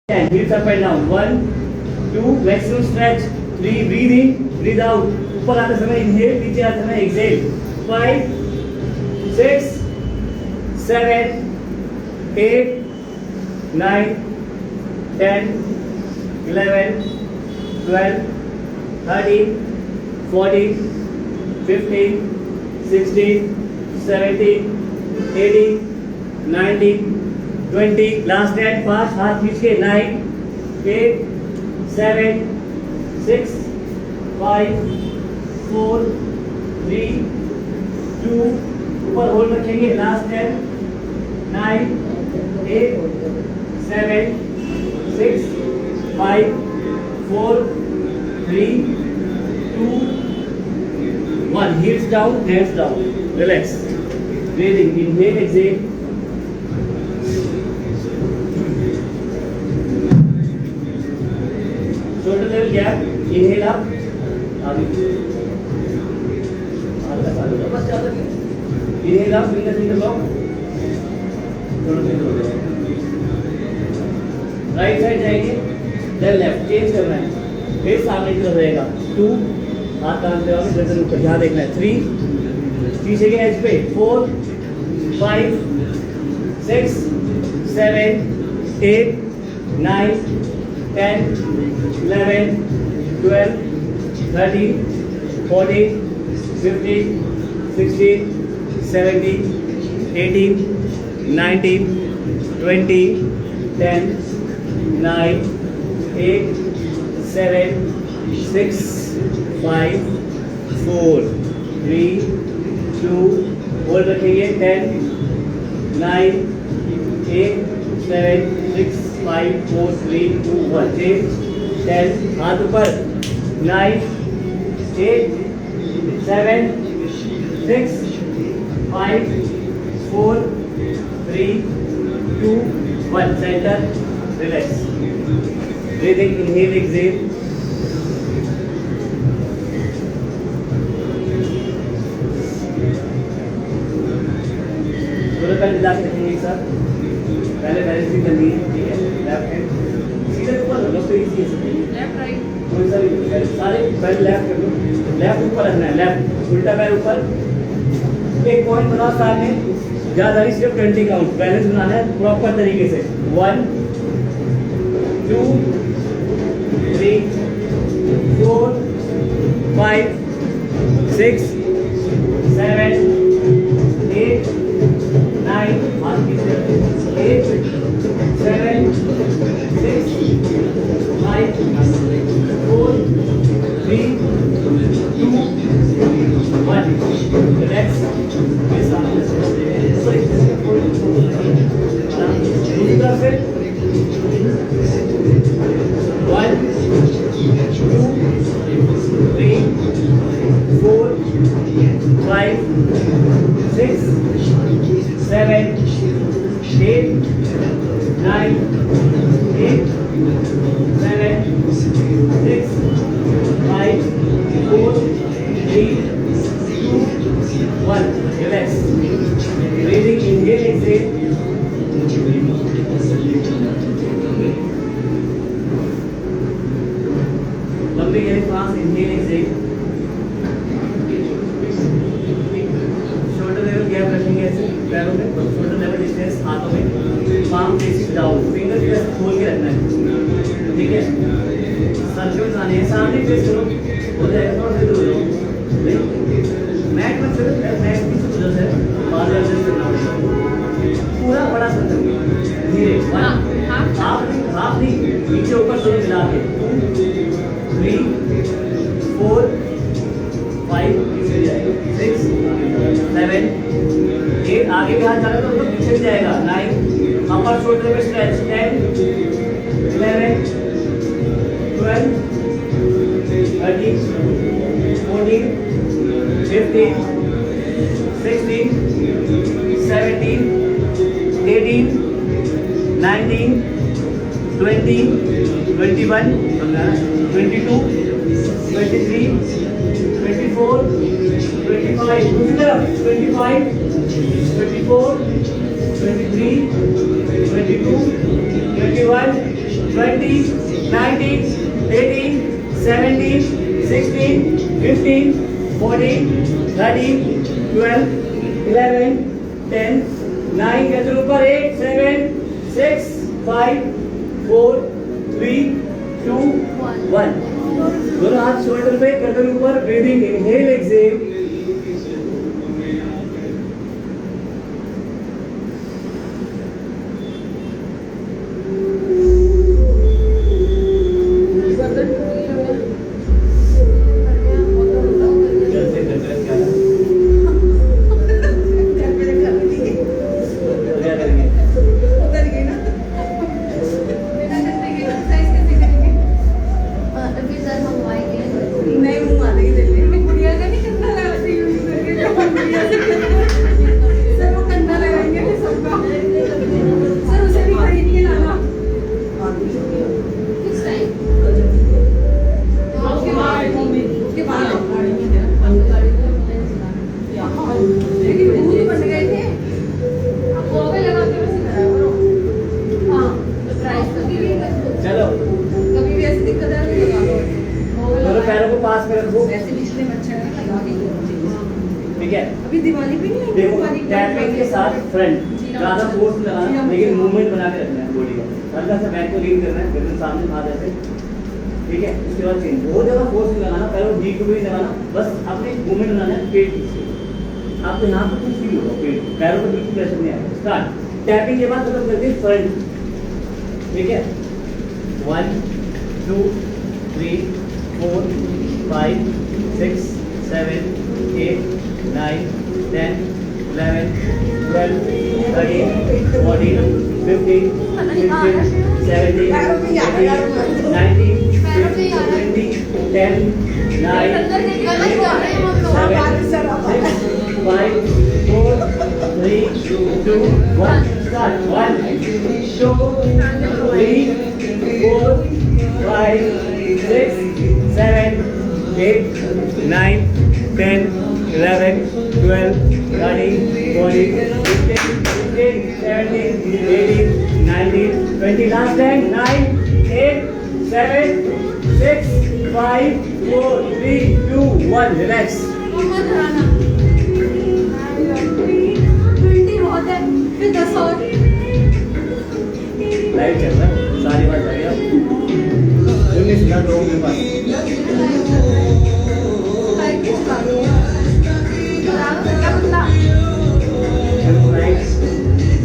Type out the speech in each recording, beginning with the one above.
And hips up and down. 1, 2, maximum stretch. 3, breathe in, breathe out. ऊपर आते समय inhale, नीचे आते समय exhale. 5, 6, 7, 8, 9, 10, 11, 12, 13, 14, 15, 16, 17, 18, 19, 20. Last 10. Fast. हाथ खींच के 9, 8, 7, 6, 5, 4, 3, 2. ऊपर होल्ड रखेंगे. Last 10, 9, 8, 7, 6, 5, 4, 3, 2, 1. Heels down, hands down. Relax. Breathing. Inhale, exhale. Shoulder level gap. Inhale up. Inhale up. Finger lock. Right side जाएंगे. Then left. चेंज करना है. फिर सामने की तरफ रहेगा. 2. हाथ कान पे आओगे. गर्दन ऊपर. यहाँ देखना है. 3. पीछे के एज पे. 4, 5, 6, 7, 8, 9, 10, 11, 12, 13, 14, 15, 16, 17, 18, 19, 20, 10, 9, 8, 7, 6, 5, 4, 3, 2. होल्ड रखेंगे. 10, 9, 8, 7, 6, 5, 4, 3, 2, 1. Change. 10. हाथ ऊपर. 9, 8, 7, 6, 5, 4, 3, 2, 1. Center. Relax. Breathing. Inhale, exhale. दोनों पैर मिला के रखेंगे एक साथ. पहले बैलेंसिंग करनी है. ठीक है. लेफ्ट हैंड सीधे ऊपर रखो. तो इजी है. लेफ्ट राइट कोई सा भी सारे पैर लेफ्ट कर लो. लेफ्ट ऊपर रखना है. लेफ्ट. उल्टा पैर ऊपर. एक पॉइंट बनाओ सामने. ज्यादा नहीं, सिर्फ 20 काउंट. बैलेंस बनाना है प्रॉपर तरीके से. 1, 2, 3, 4, 5, 6, 7, 8, 9, 8, 7, 6, 5, 4, 3, 2, 1. Relax. दूसरी तरफ से. 1, 2, 3, 4, 5, 6, 7, 8, 9, 8, 7, 6, 5, 4, 3, 2, 1. Relax. Breathing. Inhale, exhale. लंबी गहरी सांस. Inhale, exhale. Shoulder level gap रखेंगे ऐसे पैरों में. शोल्डर लेवल डिस्टेंस हाथों में. Palm facing down. फिंगर को ऐसे खोल के रखना है. ठीक है. सर्कल्स आने हैं. सामने फेस करो. हो जाएगा. थोड़ा सा दूर हो. मैट में चलो. मैट की वजह से बाल एडजस्ट करना होगा. पूरा बड़ा सर्कल. धीरे. 1. हाथ नहीं. नीचे ऊपर दोनों मिला के. 2, 3, 4, 5, 6, 7, 8. आगे भी हाथ जाएगा तो पीछे भी जाएगा. 9. अपर शोल्डर में स्ट्रेच. 10, 11, 12, 13, 14, 15, 16, 17, 18, 19, 20, 21, 22, 23, 24, 25. 25, 24, 23, 22, 21, 20, 19, 18, 17, 16, 15, 14, 13, 12, 11, 10, 9, get ऊपर 8, 7, 6, 5, 4, 3, 2, 1. दोनों हाथ शोल्डर पे, गर्दन ऊपर, ब्रीदिंग, इनहेल, एक्सहेल. ठीक है, अभी दिवाली पे नहीं देखो टैपिंग के साथ फ्रंट ज्यादा फोर्स लगाना, लेकिन मूवमेंट बना के रखना है बॉडी का. हल्का सा बैक को लीन करना है, गर्दन सामने हाथ ऐसे. ठीक है, उसके बाद चेंज. बहुत ज्यादा फोर्स नहीं लगाना, पैरों डी को भी नहीं लगाना, बस अपने मूवमेंट बनाना है पेट से. आपको यहाँ पर कुछ फील होगा, पेट पैरों पर बिल्कुल प्रेशर नहीं आएगा. स्टार्ट. टैपिंग के बाद खत्म करते हैं फ्रंट. ठीक है, 1 2 3 4 5 6 7 8 9 10 11 12 13 14 15 16 17 18 19 20 10 9 8 7 6 5 4 3 2 1. Start. 1 2 3 4 5 6 7 8 9 10 11 12 13 14 15 16 17 18 19 20. Last time. 9 8 7 6 5 4 3 2 1. Relax. 20 बहुत है, फिर 10 और. लाइव चल रहा है, सारी बात आ गया. 19 मिनट लोगों के पास.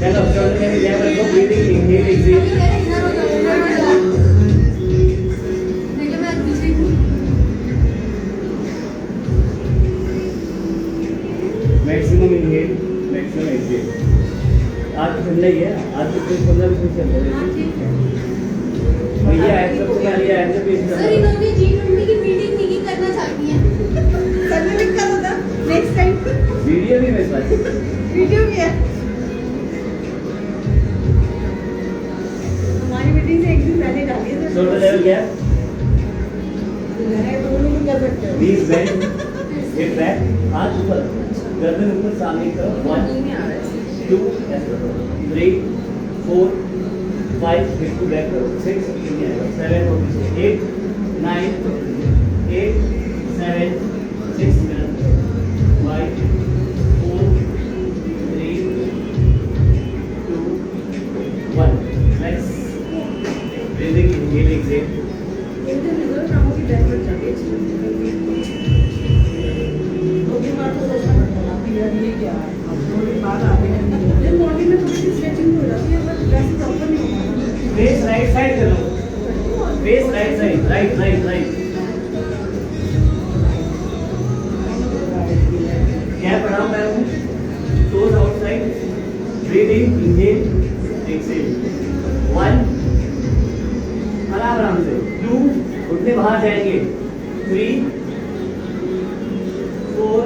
Stand up, shoulder can be level, go breathing, inhale, exhale. Maximum inhale, maximum exhale. आज तो ठंडा ही है, आज तो 15-20 मिनट चल रहा है. भैया ऐसा तो क्या लिया, ऐसा भी सर इन्होंने G20 की मीटिंग नहीं करना चाहती है. सर ने लिखा था नेक्स्ट टाइम. वीडियो भी मेरे पास. वीडियो भी है. हमारी मीटिंग से एक दिन पहले डाली है. शोल्डर लेवल क्या है? मैं दोनों नहीं कर सकते. Knees bend, hip back, हाथ ऊपर, गर्दन ऊपर सामने की तरफ. 1 2 3 4 5 hip to back करो. 6 7 8 9 8 7 6 5 4 3 2 1. Next. Breathing, inhale, exhale. इनके रिजल्ट नामों की बैक पर जाती है. दो दिन बाद तो सोचना पड़ता है यार ये क्या है. अब 2 दिन बाद आ गए हैं. दिन मॉर्निंग में थोड़ी सी स्ट्रेचिंग हो जाती है, बट वैसे प्रॉपर नहीं होता. Face right side करो. Face right side. Right. Gap बढ़ाओ पैरों में. Toes outside. Breathing, inhale, exhale. 1. आराम से. 2. घुटने बाहर जाएंगे. 3 4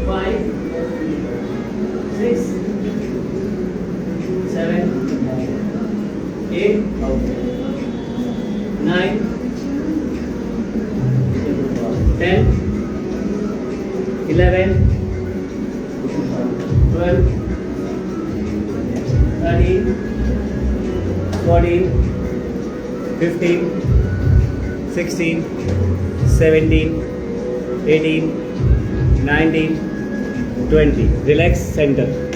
5 6 7 8 9 10 11 12 13, 14, 15, 16, 17, 18, 19, 20. Relax center.